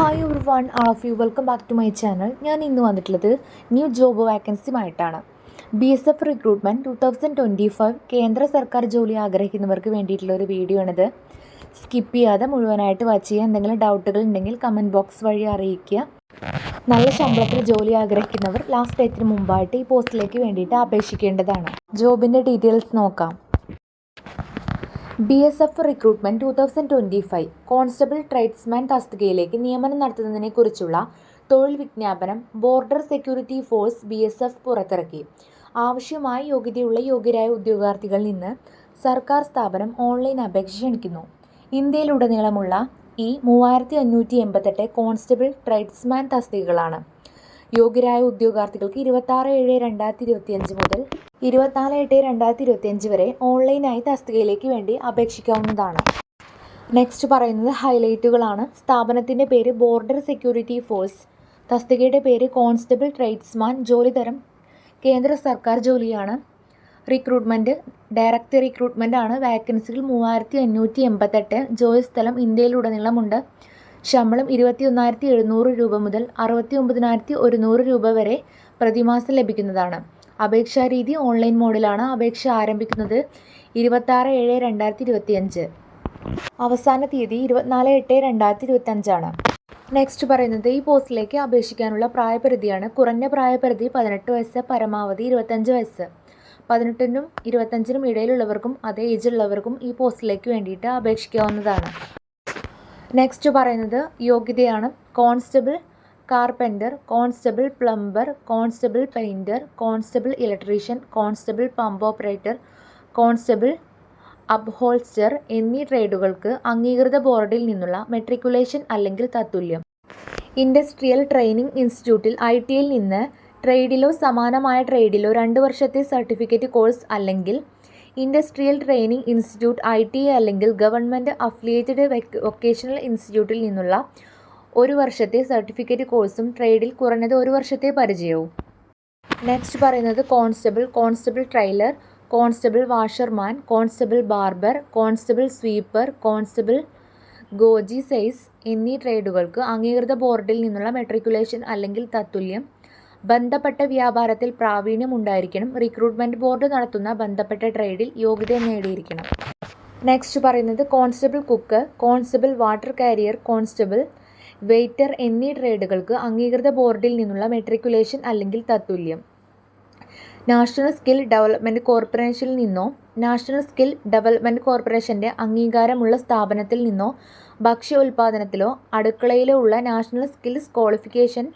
Hi everyone all of you welcome back to my channel. ഞാൻ ഇന്ന് വന്നിട്ടുള്ളത് new job വാക്കൻസിയുമായിട്ടാണ്. BSF recruitment 2025 കേന്ദ്ര സർക്കാർ ജോലി ആഗ്രഹിക്കുന്നവർക്ക് വേണ്ടിയിട്ടുള്ള ഒരു വീഡിയോ ആണിത്. സ്കിപ്പ് ചെയ്യാതെ മുഴുവനായിട്ട് വാച്ച് ചെയ്യുക. എന്തെങ്കിലും ഡൗട്ടുകൾ ഉണ്ടെങ്കിൽ കമൻറ്റ് ബോക്സ് വഴി അറിയിക്കുക. നല്ല ശമ്പളത്തിൽ ജോലി ആഗ്രഹിക്കുന്നവർ ലാസ്റ്റ് ഡേറ്റിന് മുമ്പായിട്ട് ഈ പോസ്റ്റിലേക്ക് വേണ്ടിയിട്ട് അപേക്ഷിക്കേണ്ടതാണ്. ജോബിൻ്റെ ഡീറ്റെയിൽസ് നോക്കാം. BSF റിക്രൂട്ട്മെൻറ്റ് 2025 കോൺസ്റ്റബിൾ ട്രേഡ്സ്മാൻ തസ്തികയിലേക്ക് നിയമനം നടത്തുന്നതിനെക്കുറിച്ചുള്ള തൊഴിൽ വിജ്ഞാപനം ബോർഡർ സെക്യൂരിറ്റി ഫോഴ്സ് BSF പുറത്തിറക്കി. ആവശ്യമായ യോഗ്യരായ ഉദ്യോഗാർത്ഥികളിൽ നിന്ന് സർക്കാർ സ്ഥാപനം ഓൺലൈൻ അപേക്ഷ ക്ഷണിക്കുന്നു. ഇന്ത്യയിലുടനീളമുള്ള ഈ 3588 കോൺസ്റ്റബിൾ ട്രേഡ്സ്മാൻ തസ്തികകളാണ്. യോഗ്യരായ ഉദ്യോഗാർത്ഥികൾക്ക് 26/7/2025 മുതൽ 24/8/2025 വരെ ഓൺലൈനായി തസ്തികയിലേക്ക് വേണ്ടി അപേക്ഷിക്കാവുന്നതാണ്. നെക്സ്റ്റ് പറയുന്നത് ഹൈലൈറ്റുകളാണ്. സ്ഥാപനത്തിൻ്റെ പേര് ബോർഡർ സെക്യൂരിറ്റി ഫോഴ്സ്, തസ്തികയുടെ പേര് കോൺസ്റ്റബിൾ ട്രേഡ്സ്മാൻ, ജോലി തരം കേന്ദ്ര സർക്കാർ ജോലിയാണ്. റിക്രൂട്ട്മെൻറ്റ് ഡയറക്റ്റ് റിക്രൂട്ട്മെൻ്റ് ആണ്. വാക്കൻസികൾ 3588, ജോലി സ്ഥലം ഇന്ത്യയിലുടനീളമുണ്ട്. ശമ്പളം 21,700 രൂപ മുതൽ 69,100 രൂപ വരെ പ്രതിമാസം ലഭിക്കുന്നതാണ്. അപേക്ഷാ രീതി ഓൺലൈൻ മോഡിലാണ്. അപേക്ഷ ആരംഭിക്കുന്നത് 26/7/2025. അവസാന തീയതി 24/8/2025 ആണ്. നെക്സ്റ്റ് പറയുന്നത് ഈ പോസ്റ്റിലേക്ക് അപേക്ഷിക്കാനുള്ള പ്രായപരിധിയാണ്. കുറഞ്ഞ പ്രായപരിധി 18 വയസ്സ്, പരമാവധി 25 വയസ്സ്. 18നും 25നും ഇടയിലുള്ളവർക്കും അതേ ഏജുള്ളവർക്കും ഈ പോസ്റ്റിലേക്ക് വേണ്ടിയിട്ട് അപേക്ഷിക്കാവുന്നതാണ്. നെക്സ്റ്റ് പറയുന്നത് യോഗ്യതയാണ്. Constable carpenter, constable plumber, constable painter, constable electrician, constable pump operator, constable upholster എന്നീ ട്രേഡുകൾക്ക് അംഗീകൃത ബോർഡിൽ നിന്നുള്ള മെട്രിക്കുലേഷൻ അല്ലെങ്കിൽ തത്തുല്യം. ഇൻഡസ്ട്രിയൽ ട്രെയിനിങ് ഇൻസ്റ്റിറ്റ്യൂട്ടിൽ ITയിൽ നിന്ന് ട്രേഡിലോ സമാനമായ ട്രേഡിലോ 2 വർഷത്തെ സർട്ടിഫിക്കറ്റ് കോഴ്സ് അല്ലെങ്കിൽ ഇൻഡസ്ട്രിയൽ ട്രെയിനിങ് ഇൻസ്റ്റിറ്റ്യൂട്ട് ITA അല്ലെങ്കിൽ ഗവൺമെൻറ് അഫിലിയേറ്റഡ് വൊക്കേഷണൽ ഇൻസ്റ്റിറ്റ്യൂട്ടിൽ നിന്നുള്ള 1 വർഷത്തെ സർട്ടിഫിക്കറ്റ് കോഴ്സും ട്രേഡിൽ കുറഞ്ഞത് 1 വർഷത്തെ പരിചയവും. നെക്സ്റ്റ് പറയുന്നത് constable trailer, constable washerman, constable barber, constable sweeper, constable ഗോജി size എന്നീ ട്രേഡുകൾക്ക് അംഗീകൃത ബോർഡിൽ നിന്നുള്ള മെട്രിക്കുലേഷൻ അല്ലെങ്കിൽ തത്തുല്യം. ബന്ധപ്പെട്ട വ്യാപാരത്തിൽ പ്രാവീണ്യം ഉണ്ടായിരിക്കണം. റിക്രൂട്ട്മെൻറ്റ് ബോർഡ് നടത്തുന്ന ബന്ധപ്പെട്ട ട്രേഡിൽ യോഗ്യത നേടിയിരിക്കണം. നെക്സ്റ്റ് പറയുന്നത് constable cook, constable water carrier, constable waiter എന്നീ ട്രേഡുകൾക്ക് അംഗീകൃത ബോർഡിൽ നിന്നുള്ള മെട്രിക്കുലേഷൻ അല്ലെങ്കിൽ തത്തുല്യം. നാഷണൽ സ്കിൽ ഡെവലപ്മെൻറ്റ് കോർപ്പറേഷനിൽ നിന്നോ നാഷണൽ സ്കിൽ ഡെവലപ്മെൻറ്റ് കോർപ്പറേഷൻ്റെ അംഗീകാരമുള്ള സ്ഥാപനത്തിൽ നിന്നോ ഭക്ഷ്യ ഉൽപ്പാദനത്തിലോ അടുക്കളയിലോ ഉള്ള national skills qualification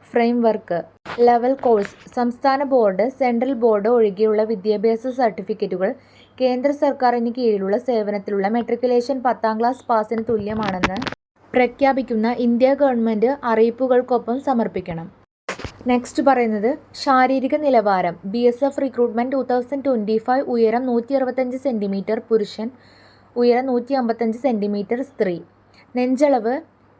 framework level course, സംസ്ഥാന ബോർഡ്, സെൻട്രൽ ബോർഡ് ഒഴികെയുള്ള വിദ്യാഭ്യാസ സർട്ടിഫിക്കറ്റുകൾ കേന്ദ്ര സർക്കാരിന് കീഴിലുള്ള സേവനത്തിലുള്ള മെട്രിക്കുലേഷൻ 10ാം ക്ലാസ് പാസിന് തുല്യമാണെന്ന് പ്രഖ്യാപിക്കുന്ന ഇന്ത്യ ഗവൺമെൻറ് അറിയിപ്പുകൾക്കൊപ്പം സമർപ്പിക്കണം. നെക്സ്റ്റ് പറയുന്നത് ശാരീരിക നിലവാരം. BSF റിക്രൂട്ട്മെൻറ്റ് 2025 ഉയരം 165 സെൻറ്റിമീറ്റർ പുരുഷൻ, ഉയരം 155 സെൻറ്റിമീറ്റർ സ്ത്രീ. നെഞ്ചളവ്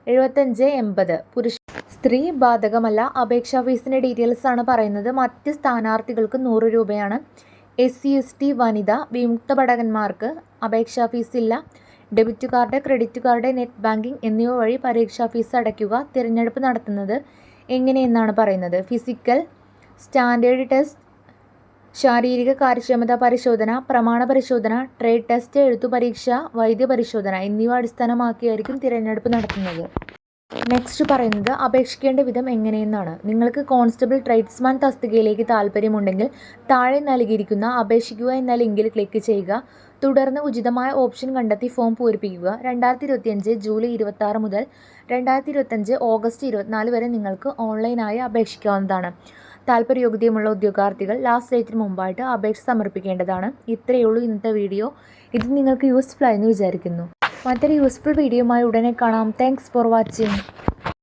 75-80 പുരുഷൻ. സ്ത്രീ ബാധകമല്ല. അപേക്ഷാ ഫീസിൻ്റെ ഡീറ്റെയിൽസ് ആണ് പറയുന്നത്. മറ്റ് സ്ഥാനാർത്ഥികൾക്ക് 100 രൂപയാണ്. SC/ST വനിത വിമുക്ത ഭടകന്മാർക്ക് അപേക്ഷാ ഫീസ് ഇല്ല. Debit card, credit card, net banking എന്നിവ വഴി പരീക്ഷാ ഫീസ് അടയ്ക്കുക. തിരഞ്ഞെടുപ്പ് നടത്തുന്നത് എങ്ങനെയെന്നാണ് പറയുന്നത്. ഫിസിക്കൽ സ്റ്റാൻഡേർഡ് ടെസ്റ്റ്, ശാരീരിക കാര്യക്ഷമതാ പരിശോധന, പ്രമാണ പരിശോധന, ട്രേഡ് ടെസ്റ്റ്, എഴുത്തു പരീക്ഷ, വൈദ്യ പരിശോധന എന്നിവ അടിസ്ഥാനമാക്കിയായിരിക്കും തിരഞ്ഞെടുപ്പ് നടത്തുന്നത്. നെക്സ്റ്റ് പറയുന്നത് അപേക്ഷിക്കേണ്ട വിധം എങ്ങനെയെന്നാണ്. നിങ്ങൾക്ക് കോൺസ്റ്റബിൾ ട്രേഡ്സ്മാൻ തസ്തികയിലേക്ക് താൽപ്പര്യമുണ്ടെങ്കിൽ താഴെ നൽകിയിരിക്കുന്ന അപേക്ഷിക്കുക എന്ന ലിങ്കിൽ ക്ലിക്ക് ചെയ്യുക. തുടർന്ന് ഉചിതമായ ഓപ്ഷൻ കണ്ടെത്തി ഫോം പൂരിപ്പിക്കുക. 2025 ജൂലൈ 26 മുതൽ 2025 ഓഗസ്റ്റ് 24 വരെ നിങ്ങൾക്ക് ഓൺലൈനായി അപേക്ഷിക്കാവുന്നതാണ്. താൽപ്പര്യയോഗ്യതയുമുള്ള ഉദ്യോഗാർത്ഥികൾ ലാസ്റ്റ് ഡേറ്റിന് മുമ്പായിട്ട് അപേക്ഷ സമർപ്പിക്കേണ്ടതാണ്. ഇത്രയേ ഉള്ളൂ ഇന്നത്തെ വീഡിയോ. ഇത് നിങ്ങൾക്ക് യൂസ്ഫുൾ ആയെന്ന് വിചാരിക്കുന്നു. മറ്റൊരു യൂസ്ഫുൾ വീഡിയോയുമായി ഉടനെ കാണാം. Thanks for watching.